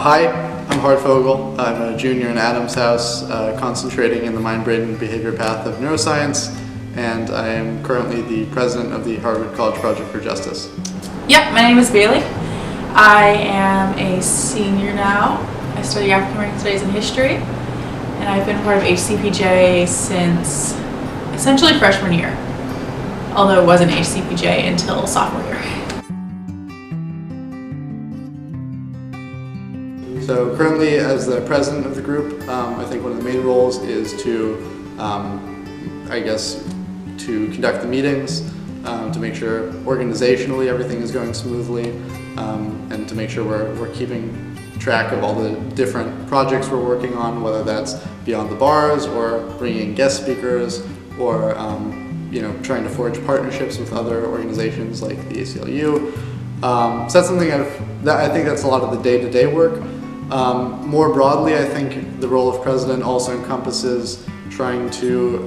Hi, I'm Hartfogel. I'm a junior in Adams House, concentrating in the mind-brain and behavior path of neuroscience, and I am currently the president of the Harvard College Project for Justice. Yep, my name is Bailey. I am a senior now. I study African American Studies and History, and I've been part of HCPJ since essentially freshman year, although it wasn't HCPJ until sophomore year. So currently, as the president of the group, I think one of the main roles is to, to conduct the meetings, to make sure organizationally everything is going smoothly, and to make sure we're keeping track of all the different projects we're working on, whether that's beyond the bars or bringing in guest speakers or trying to forge partnerships with other organizations like the ACLU. So that's something I think that's a lot of the day-to-day work. More broadly, I think the role of president also encompasses trying to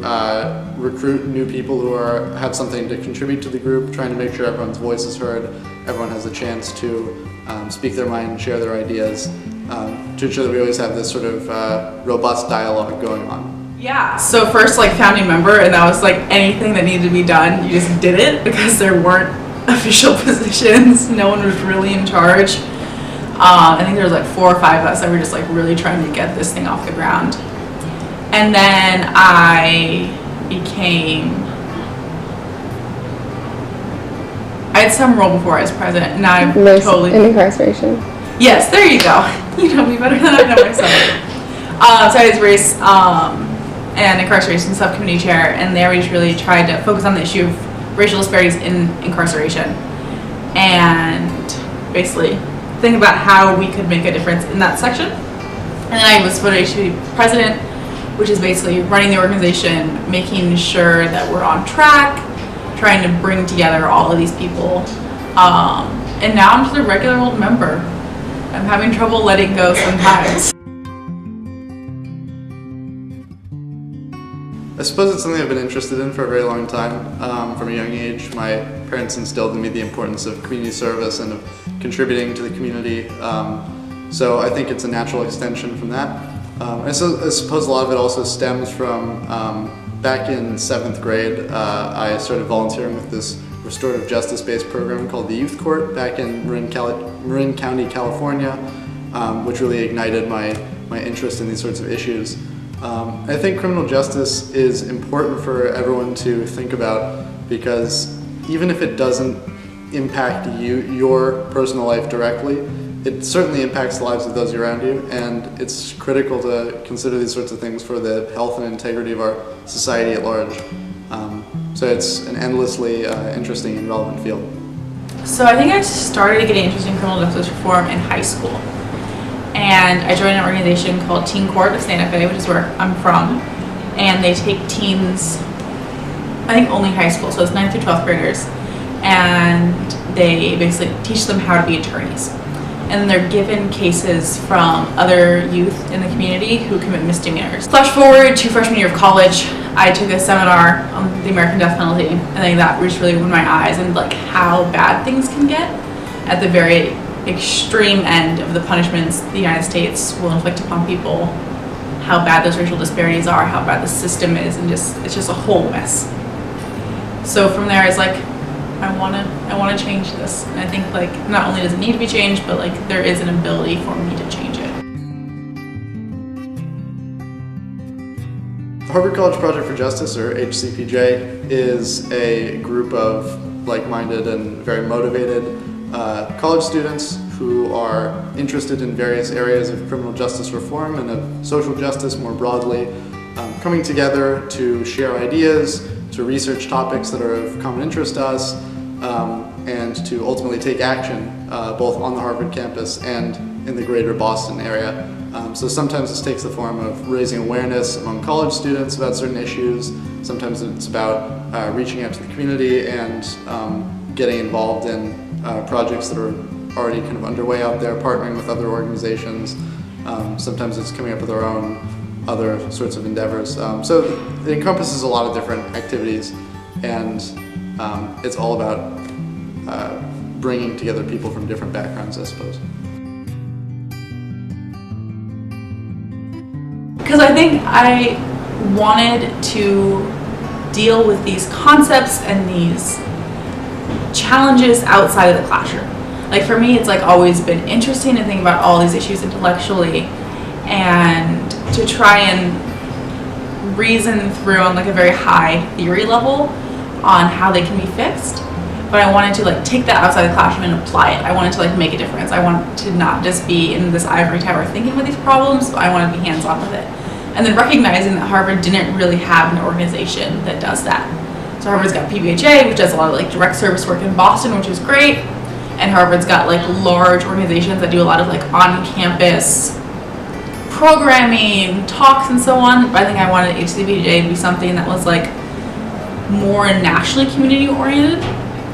recruit new people who have something to contribute to the group, trying to make sure everyone's voice is heard, everyone has a chance to speak their mind and share their ideas, to ensure that we always have this sort of robust dialogue going on. Yeah, so first founding member, and that was anything that needed to be done, you just did it because there weren't official positions, no one was really in charge. I think there was 4 or 5 of us that were just really trying to get this thing off the ground. And then I had some role before I was president, and now I'm totally... in incarceration. Yes, there you go. You know me better than I know myself. So I was race and incarceration subcommittee chair, and there we just really tried to focus on the issue of racial disparities in incarceration, and basically think about how we could make a difference in that section. And then I was voted to be president, which is basically running the organization, making sure that we're on track, trying to bring together all of these people. And now I'm just a regular old member. I'm having trouble letting go sometimes. I suppose it's something I've been interested in for a very long time. From a young age, my parents instilled in me the importance of community service and of contributing to the community. So I think it's a natural extension from that. I suppose a lot of it also stems from back in 7th grade, I started volunteering with this restorative justice-based program called the Youth Court back in Marin County, California, which really ignited my interest in these sorts of issues. I think criminal justice is important for everyone to think about, because even if it doesn't impact your personal life directly, it certainly impacts the lives of those around you, and it's critical to consider these sorts of things for the health and integrity of our society at large. So it's an endlessly interesting and relevant field. So I think I started getting interested in criminal justice reform in high school. And I joined an organization called Teen Court of Santa Fe, which is where I'm from. And they take teens, I think only high school, so it's 9th through 12th graders. And they basically teach them how to be attorneys. And they're given cases from other youth in the community who commit misdemeanors. Flash forward to freshman year of college, I took a seminar on the American death penalty. I think that just really opened my eyes and how bad things can get at the very extreme end of the punishments the United States will inflict upon people, how bad those racial disparities are, how bad the system is, and it's just a whole mess. So from there, it's I want to change this, and I think not only does it need to be changed, but there is an ability for me to change it. The Harvard College Project for Justice, or HCPJ, is a group of like-minded and very motivated college students who are interested in various areas of criminal justice reform and of social justice more broadly, coming together to share ideas, to research topics that are of common interest to us, and to ultimately take action both on the Harvard campus and in the greater Boston area. So sometimes this takes the form of raising awareness among college students about certain issues. Sometimes it's about reaching out to the community and getting involved in projects that are already kind of underway out there, partnering with other organizations. Sometimes it's coming up with our own other sorts of endeavors. So it encompasses a lot of different activities, and it's all about bringing together people from different backgrounds, I suppose. think I wanted to deal with these concepts and these challenges outside of the classroom. Like for me, it's like always been interesting to think about all these issues intellectually and to try and reason through on like a very high theory level on how they can be fixed. But I wanted to like take that outside the classroom and apply it. I wanted to like make a difference. I wanted to not just be in this ivory tower thinking about these problems, but I wanted to be hands-on with it. And then recognizing that Harvard didn't really have an organization that does that. So Harvard's got PBHA, which does a lot of like direct service work in Boston, which is great. And Harvard's got like large organizations that do a lot of like on-campus programming, talks, and so on. But I think I wanted HCPJ to be something that was like more nationally community-oriented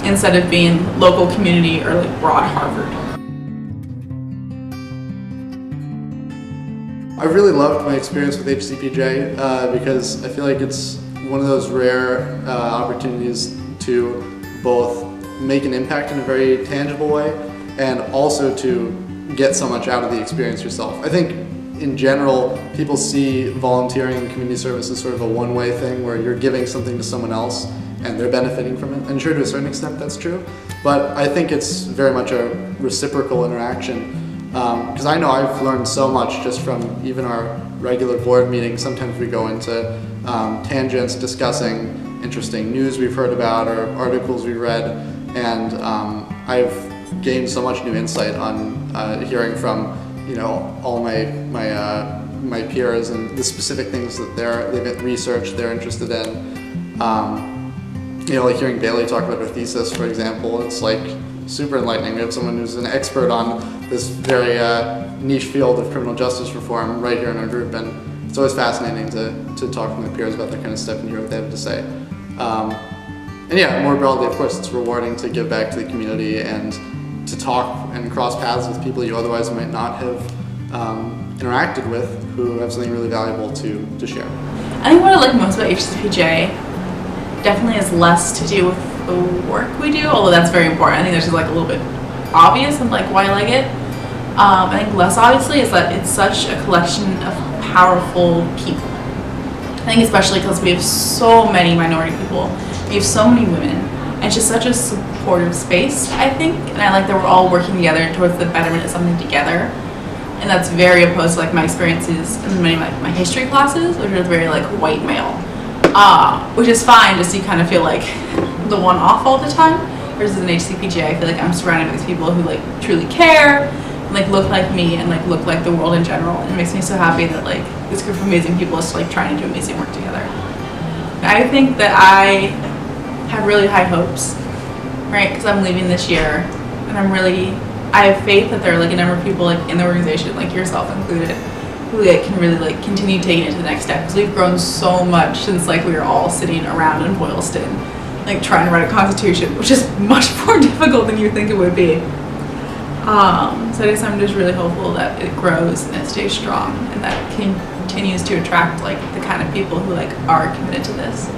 instead of being local community or like broad Harvard. I really loved my experience with HCPJ because I feel like it's one of those rare opportunities to both make an impact in a very tangible way and also to get so much out of the experience yourself. I think in general, people see volunteering and community service as sort of a one-way thing where you're giving something to someone else and they're benefiting from it. And sure, to a certain extent that's true, but I think it's very much a reciprocal interaction. Because I know I've learned so much just from even our regular board meetings. Sometimes we go into tangents discussing interesting news we've heard about or articles we read, and I've gained so much new insight on hearing from all my peers and the specific things that they've researched, they're interested in. Like hearing Bailey talk about her thesis, for example, it's like super enlightening. We have someone who's an expert on this very niche field of criminal justice reform right here in our group, and it's always fascinating to talk with my peers about that kind of stuff and hear what they have to say. And yeah, more broadly, of course, it's rewarding to give back to the community and to talk and cross paths with people you otherwise might not have interacted with who have something really valuable to share. I think what I like most about HCPJ definitely has less to do with the work we do, although that's very important. I think that's just like a little bit obvious and like why I like it. I think less obviously is that it's such a collection of powerful people. I think especially because we have so many minority people, we have so many women, and it's just such a supportive space, I think, and I like that we're all working together towards the betterment of something together. And that's very opposed to like my experiences in many of my history classes, which are very like white male, which is fine, just you kind of feel like the one off all the time. Versus in HCPJ, I feel like I'm surrounded with people who like truly care, and like look like me, and like look like the world in general. And it makes me so happy that like this group of amazing people is like trying to do amazing work together. I think that I have really high hopes, right? Because I'm leaving this year, and I have faith that there are like a number of people like in the organization, like yourself included, who like can really like continue taking it to the next step. Because we've grown so much since like we were all sitting around in Boylston, like trying to write a constitution, which is much more difficult than you think it would be. So I guess I'm just really hopeful that it grows and it stays strong and that it continues to attract like the kind of people who like are committed to this.